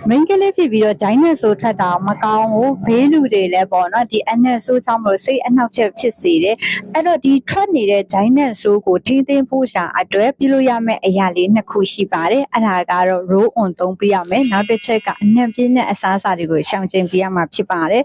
မိန်းကလေးဖြစ်ပြီးတော့ဂျိုင်းနဲ့ဆိုထွက်တာမကောင်းဘူးဘေးလူတွေလည်းပေါ့နော်ဒီအနက်ဆိုးချောင်းမလို့စိတ်အနှောက်အယှက်ဖြစ်စေတယ်အဲ့တော့ဒီထွက်နေတဲ့ဂျိုင်းနဲ့ဆိုးကိုထိန်းသိမ်းဖို့ရှာအတွက်ပြုလို့ရမယ့်အရာလေးနှစ်ခုရှိပါတယ်အဲ့ဒါကတော့ roll on သုံးပြရမယ်နောက်တစ်ချက်ကအနက်ပြင်းတဲ့အစားအစာတွေကိုရှောင်ကျဉ်ပြရမှာဖြစ်ပါတယ်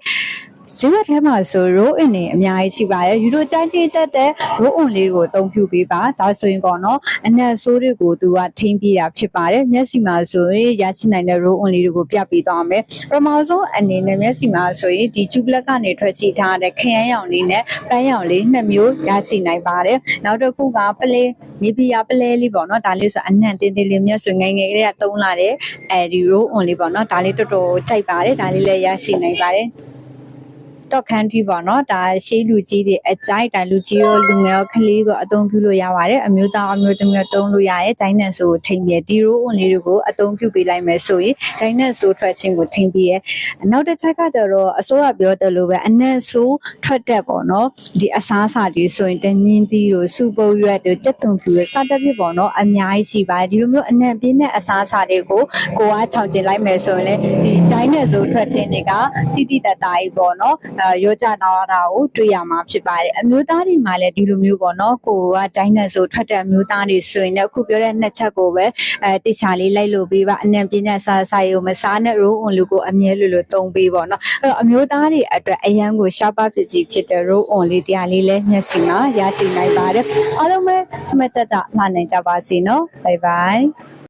ဈေးဝယ်ထဲမှာဆို roll in တွေအများကြီးရှိပါတယ်ယူရိုကြိုင်းတိတက်တဲ့ roll on လေးကိုအသုံးပြုပေးပါဒါဆိုရင်ပေါ့နော်အနက်ဆိုးတွေကိုသူကထိန်းပြတာဖြစ်ပါတယ်မျက်စိမှာဆိုရင်ရရှိနိုင်တဲ့ roll on လေးတွေကိုပြပေးသွားမယ်ပထမဆုံးအနေနဲ့မျက်စိမှာဆိုရင်ဒီကျူပလက်ကနေထွက်ရှိထားတဲ့ခရမ်းရောင်လေးနဲ့ပန်းရောင်လေးနှစ်မျိုးရရှိနိုင်ပါတယ်နောက်တစ်ခုကပလဲမြေပြားပလဲလေးပေါ့နော်ဒါလေးဆိုအနံ့တင်းတင်းလေးမျက်စွငယ်ငယ်လေးကသုံးလာတဲ့အဲဒီ roll on လေးပေါ့နော်ဒါလေးတော်တော်ကြိုက်ပါတယ်ဒါလေးလည်းရရှိနိုင်ပါတယ်တော့ country ပေါ့နော်ဒါရှေးလူကြီးတွေအကြိုက်တိုင်လူကြီးရောလူငယ်ရောကလေးကိုအသုံးပြုလို့ရပါတယ်အမျိုးသားအမျိုးသမီးသုံးလို့ရရဲ့ဂျိုင်းနဲ့ဆိုထိမ့်ပြဒီရိုးဝင်လေးတွေကိုအသုံးပြုပေးလိုက်မယ်ဆိုရင်ဂျိုင်းနဲ့ဆိုထွက်ခြင်းကိုထိမ့်ပြရဲ့နောက်တစ်ချက်ကတော့အစိုးရပြောတယ်လို့ပဲအနက်ဆိုထွက်တဲ့ပေါ့နော်ဒီအစားအစာတွေဆိုရင်တညင်းသီးတို့စူပုတ်ရွက်တို့ကြက်သွန်ဖြူတို့စသဖြင့်ပေါ့နော်အများကြီးရှိပါတယ်ဒီလိုမျိုးအနက်ပြင်းတဲ့အစားအစာတွေကိုကိုကခြောက်ကျင်လိုက်မယ်ဆိုရင်လေဒီဂျိုင်းနဲ့ဆိုထွက်ခြင်းတွေကတိတိတတ်တာကြီးပေါ့နော်ရောကြနာတာကိုတွေ့ရမှာဖြစ်ပါတယ်အမျိုးသားတွေမှာလည်းဒီလိုမျိုးပေါ့နော်ကိုကဂျိုင်းနဲ့ဆိုထွက်တဲ့အမျိုးသားတွေဆိုရင်လည်းအခုပြောတဲ့နှစ်ချက်ကိုပဲတိချာလေးလိုက်လို့ပေးပါအနံပြင်းတဲ့စားစားရုံမစားနဲ့ရိုးအွန်လူကိုအမြဲလိုသုံးပေးပေါ့နော်အဲ့တော့အမျိုးသားတွေအတွက်အရန်ကိုရှားပါပစ္စည်းဖြစ်တဲ့ရိုးအွန်လေးတရားလေးလည်းမျက်စိမှာရရှိနိုင်ပါတယ်အားလုံးပဲစမတ်တက်တာလှနိုင်ကြပါစေနော်ဘိုင်ဘိုင်